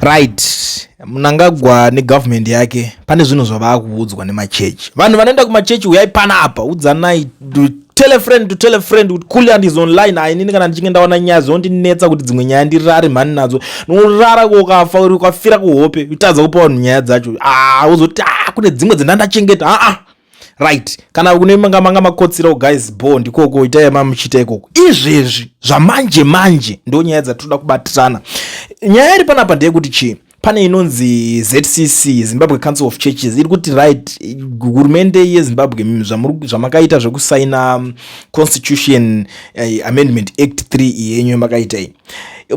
right. Mnangagwa ni government yake pane zvinhu zvavakuudzwa nemachechi. Vanhu vanoenda kumachechi uyai panapa udzanai to tell a friend kuti Kuli and is online. Inini kana ndichinge ndaona nyaya dzondinetsa kuti dzimwe nyaya ndirare mhani nadzo. Norara kokafa uri ukafira kuhope utadza kupa vanhu nyaya dzacho. Uzoti kune dzimwe dzandachengeta. Right. Kana kune manga makotsira guys bo ndikoko itai mamuchita ikoko. Izvezvi zvamanje ndo nyaya dzatoda kubatirana. Nyaya iri panapa ndeyekuti chi pane inonzi ZCC, Zimbabwe Council of Churches, iri kuti right hurumende yeZimbabwe zvamakaita zvekusaina Constitution Amendment Act 3 yenyu makaita iyi,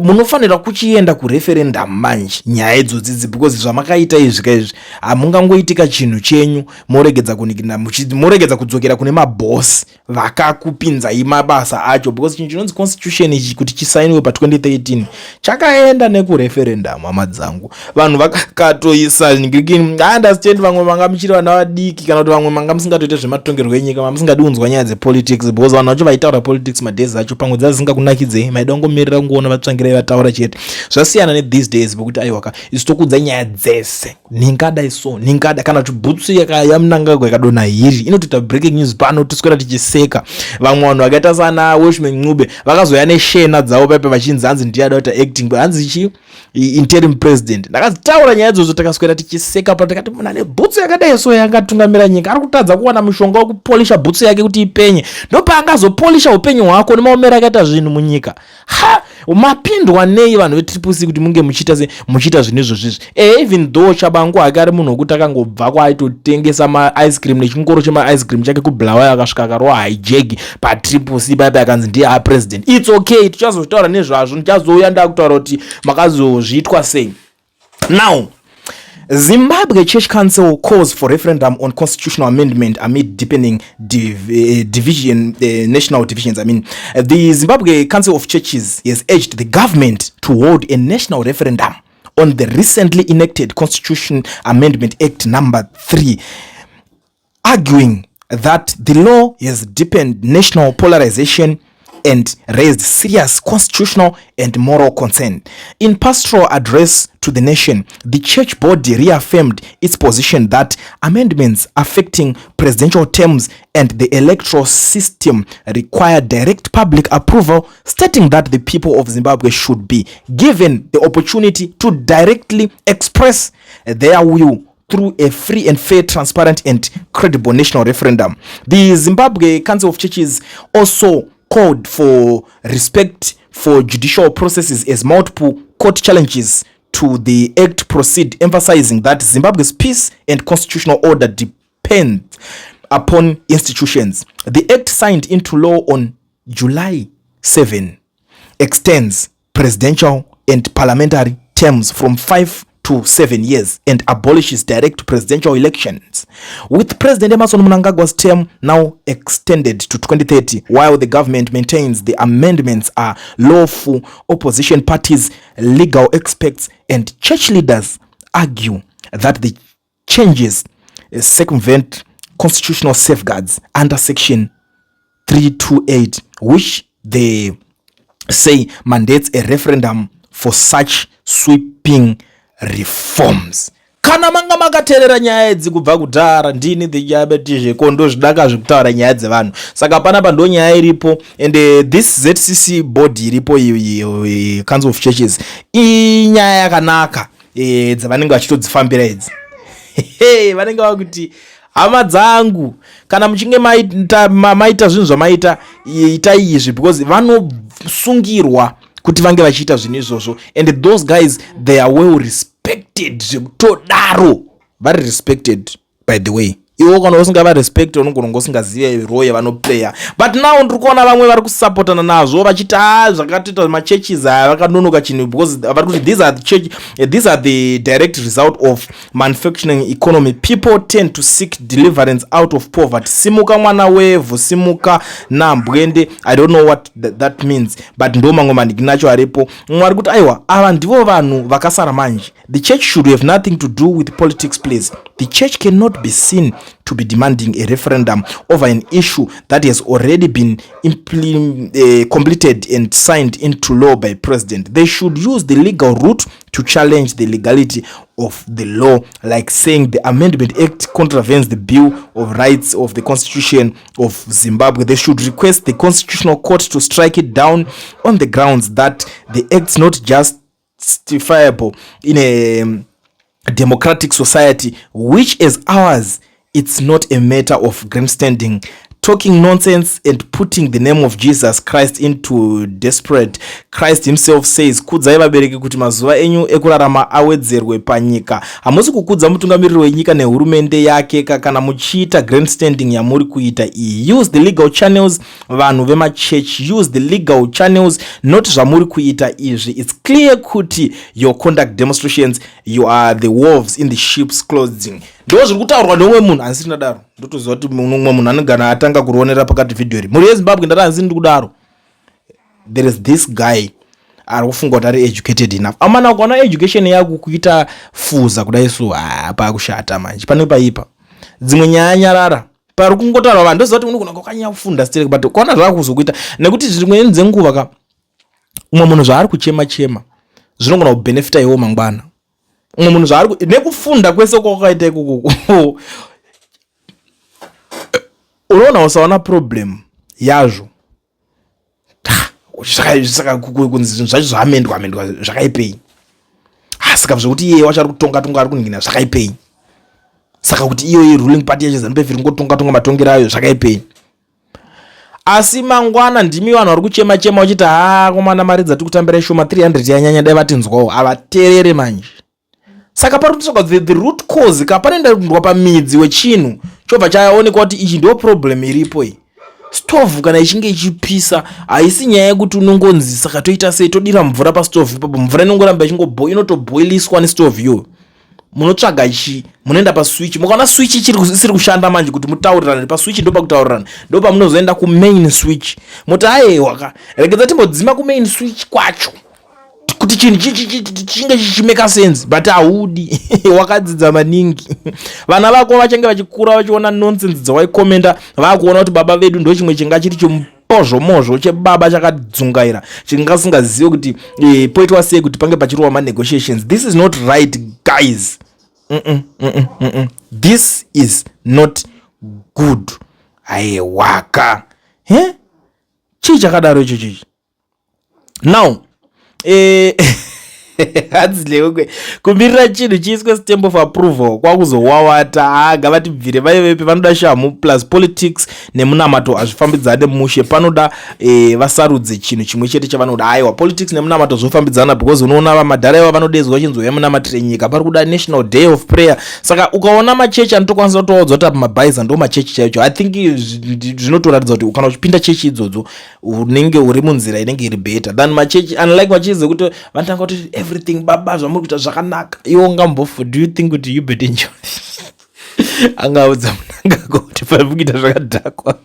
munofanira kuchienda kureferendum manje nyaya idzodzi because zvamakaita izvi hamungangoitika chinhu chenyu moregedza kunikina moregedza kudzokera kune mabosi vakakupinzai mabasa acho, because chinhu chinonzi constitution ichi kuti chisainiwe pa2013 chakaenda nekureferendum. Hama dzangu, vanhu vakatoisa ngirikini. I understand vamwe manga muchiri vana vadiki kana kuti vamwe manga musingatoite zvematongerwo enyika, musingadi kunzwa nyaya dzepolitics because vanhu vacho vaitaura politics madhezi acho pamwe dzisingakunakidzei, maida kungomirira kungoona vatsvangirai vataura chete. Zvasiyana ne these days bokuti aiwaka isitokudza nyaya dzese ningada iso ningada kana kuti bhutsu yamunangagwa yakadona hiri inotoita breaking news pano tiswera tichiseka. Vamwe vanhu vakaita sana Washman Ncube vakazoya neshena dzavo paipe vachinzi hanzi ndiyada kuita acting hanzi chi interim president. Ndakazitaura nyaya idzodzo takaswera tichiseka pa takati muna ne bhutsu yakadai so yangatungamira nyika ari kutadza kuwana mushonga wekupolisha bhutsu yake kuti ipenye, ndopa angazopolisha upenyu hwako nemaomero akaita zvinhu munyika. Mapindwa nei vanhu veTriple kuti munge muchita zvinhu izvozvi. Even though chabangu hake ari munhu wekuti akangobva kwaitotengesa ma-ice cream nechingoro chema-ice cream chake kuBulawayo akasvika akarowa hijack paTriple paipe akanzi ndiye president. It's okay, tichazotaura nezvazvo, ndichazouya ndakutaura kuti makazozviitwa sei. Now, Zimbabwe Church Council calls for referendum on constitutional amendment amid deepening national divisions. The Zimbabwe Council of Churches has urged the government to hold a national referendum on the recently enacted Constitution Amendment Act number 3, arguing that the law has deepened national polarization and raised serious constitutional and moral concern. In pastoral address to the nation, the church body reaffirmed its position that amendments affecting presidential terms and the electoral system require direct public approval, stating that the people of Zimbabwe should be given the opportunity to directly express their will through a free and fair, transparent and credible national referendum. The Zimbabwe Council of Churches also called for respect for judicial processes as multiple court challenges to the act proceed, emphasizing that Zimbabwe's peace and constitutional order depend upon institutions. The act, signed into law on July 7, extends presidential and parliamentary terms from 5 to 7 years and abolishes direct presidential elections, with President Emmerson Mnangagwa's term now extended to 2030. While the government maintains the amendments are lawful, opposition parties, legal experts and church leaders argue that the changes circumvent constitutional safeguards under section 328, which they say mandates a referendum for such sweeping reforms. Kana manga makateerera nyaya idzi kubva kudhara, ndini ndichabetizvekondo zvidaka zvekutaura nyaya dzevanhu. Saka panapa ndo nyaya iripo, and this ZCC body iripo iyi Council of Churches inyaya yakanaka dzavanenge vachitodzifambira idzi. Vanenge vakuti hama dzangu, kana muchinge maita zvinhu zvamaita itai izvi, because vanosungirwa kuti vange vachiita zvinhu izvozvo, and those guys they are well respected zvekutodaro, vari respected by the way. Iwo kana usinga respect unogona ngosingazive role yavanoplaya, but now ndiri kuona vamwe vari kusupportana nazvo vachita zvakatoita machurches aya vakanonoka chinhu, because vari kuti these are the direct result of manufacturing economy. People tend to seek deliverance out of poverty. Simuka mwana wevu, simuka nambwende, I don't know what that means, but ndo mamwe mandiki nacho aripo. Mwari kuti aiwa ava ndivo vanhu vakasara manje. The church should have nothing to do with politics, please. The church cannot be seen to be demanding a referendum over an issue that has already been completed and signed into law by president. They should use the legal route to challenge the legality of the law, like saying the Amendment Act contravenes the Bill of Rights of the Constitution of Zimbabwe. They should request the Constitutional Court to strike it down on the grounds that the act's not justifiable in a democratic society which as ours. It's not a matter of grandstanding, talking nonsense and putting the name of Jesus Christ into desperate. Christ himself says, kudzai vabereki kuti mazuva enyu ekurarama awedzerwe panyika. Hamusi kukudza mutungamiriri wenyika nehurumende yake kana muchiita grandstanding yamuri kuita iyi. Use the legal channels, vanhu vemachurch, use the legal channels, not zvamuri kuita izvi. It's clear kuti your conduct demonstrations, you are the wolves in the sheep's clothing. Ndo zviri kutaurwa neumwe munhu asi ndadaro ndotoziva kuti umwe munhu anogana atanga kuronera pakati video iri. Muri yeZimbabwe ndati hanzi ndiri kudaro. There is this guy ari kufunga kuti ari educated enough. Amana kuona education yako kuita fuza kudai so pakushata manje. Pane paipa. Dzimwe nyaya nyarara. Pari kungotaura vanhu ndoziva kuti unogona kwakanyanya kufunda still but kuona zvakuzokuita nekuti zvimwe dzenguva ka umwe munhu zvaari kuchema zvinogona kubenefita iwo mangwana. Umwe munhu zvaari nekufunda kwese kwakaita ikoko unoona usaona problem yazvo saka kunzi zvinhu zvacho zvaamendwa zvakaipei saka zvokuti iye wachari kutonga ari kuningina zvakaipei saka kuti iyo ruling party yacho ZANU-PF iri kungotonga matongero ayo zvakaipei. Asi mangwana ndimi vanhu vari kuchema vachiti komana mari dzati kutambira shoma 300 yanyanya dai vatinzwawo avaterere manje. Saka pari kutoka the root cause kapanoenda kundwa pamidzi wechinhu chobva chaonekwa kuti ichi ndio problem iripo iyi. Stove kana ichinge ichipisa haisi nyaya yekuti unongonzi saka toita sei todira mvura pastove ipapo mvura inongoramba inotoboiliswa nestove yo. Munotsvaga ichi munoenda paswitch mukaona switch isiri kushanda manje kuti mutaurirane paswitch ndo pakutaurirana ndo pamunozoenda kumain switch muti aiwa regedza timbodzima kumain switch kwacho kuti chinhu chinge chichimeka sense but haudi wakadzidza maningi. Vana vako vachange vachikura vachiona nonsense dzawaikomenda vakuona kuti baba vedu ndo chimwe chinga chiri chimozho chebaba chakadzungaira chingasingazivi kuti poitwa sei kuti pange pachiriwa manegotiations. This is not right guys. This is not good. Aiwaka chii chakadaro icho chichi now hadzilekwe kumirira chinhu chiiswe stamp of approval kwakuzowawata gavatibvire vaivepi vanoda shamu plus politics nemunamato hazvifambidzane mushe panoda vasarudze chinhu chimwe chete chavanoda. Aiwa politics nemunamato zvofambidzana because unoona vamadhara iva vanodedzwa chinzouya munamatire nyika pari kuda national day of prayer. Saka ukaona machechi anotokwanisa kutowadzwa kuti pamabhaiza ndo machechi chaicho I think zvinotoratidza kuti kana uchipinda chechi idzodzo unenge uri munzira inenge iri better than machechi unlike machechi dzekuti vanotanga kuti everything baba zvamuri kuita zvakanaka iwo ngambofo. Do you think kuti you better enjoy angaudza munangako kuti pari kuita zvakadhakwa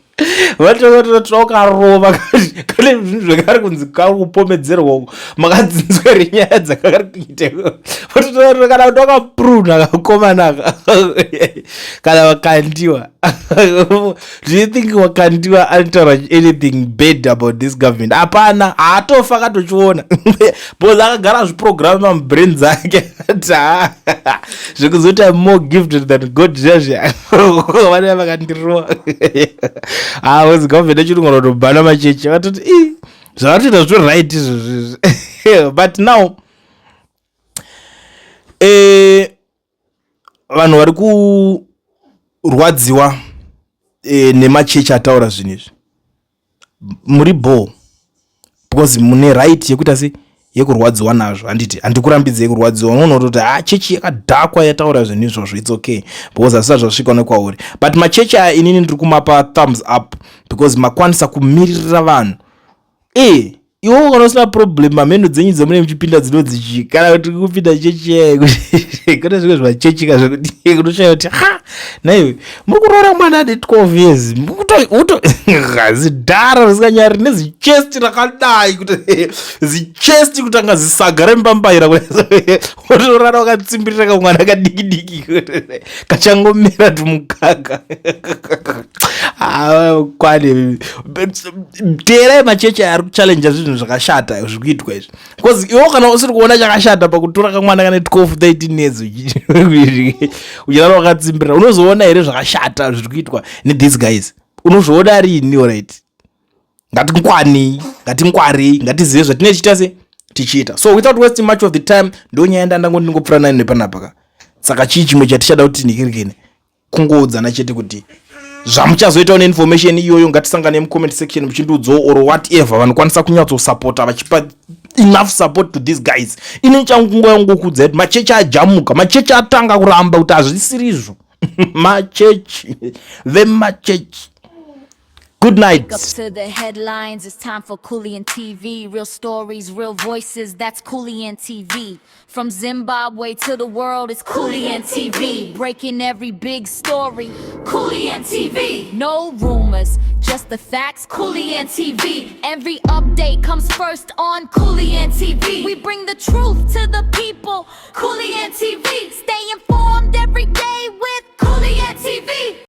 vatokarova kane zvinhu zvakari kunzi kari kupomedzerwa makadzinzwa renyaya dzakari kuita kana kuti wakapruna akakomanaka kana wakandiwa. Do you think wakandiwa anotaura anything bad about this government? Hapana, haatofa akatochiona because akagara zviprogramu mamubrain dzake zvekuzoti I'm more gifted than God judge vana vakandirowa wezi government achirungana kutobhana machechi vatoti zvavatoita zvito right izvozvizvi but now vanhu vari kurwadziwa nemachechi ataura zvinhu izvi muri ball because mune right yekuita sei yekurwadziwa nazvo. Handikurambidzei yekurwadziwa unoona kuti chechi yakadhakwa yataura zvinhu izvozvo it's okay because asisa zvasvika nekwauri but machechi inini ndiri kumapa thumbs up because makwanisa kumirira vanhu iwo kana usina problem mamhendo dzenyu dzemune muchipinda dzinodzichi kana kuti kupinda chechi yayo kuti zvimwe zvachechika zvekuti kunoshaya kuti ha naiwe muri kuroora mwana ade 12 years zidhara risinganyari nezichesti rakadai kuti zichesti kuti anga zisagara mbambaira otorara wakatsimbirira kamwana kadikidiki kachangomera tumukaka kwane teerai machechi ari kuchallenja zvinhu zvakashata zvikuitwa izvi because iwo kana usiri kuona chakashata pakutora kamwana kane 12-13 years uchirara wakatsimbirira unozoona here zvakashata zviri kuitwa nethese guys unozvoona rini alright ngatingwari ngatizive zvatine chiita se tichiita. So without wasting much of the time ndonyaya ndangopfuura nayo nepanapa saka chii chimwe chatichada kuti ndikirikene kungoudzana chete kuti zvamuchazoitawo neinformation iyoyo ngatisangane mucomment section muchindiudzawo or whatever vanokwanisa kunyatsosapota vachipa enough support to these guys. Ine changungo yangu kudza kuti machechi ajamuka, machechi atanga kuramba kuti hazvisiri izvo machechi vemachechi. Good night. Up to the headlines, it's time for Cooley and TV. Real stories, real voices, that's Cooley and TV. From Zimbabwe to the world, it's Cooley and TV. Breaking every big story, Cooley and TV. No rumors, just the facts, Cooley and TV. Every update comes first on Cooley and TV. We bring the truth to the people, Cooley and TV. Stay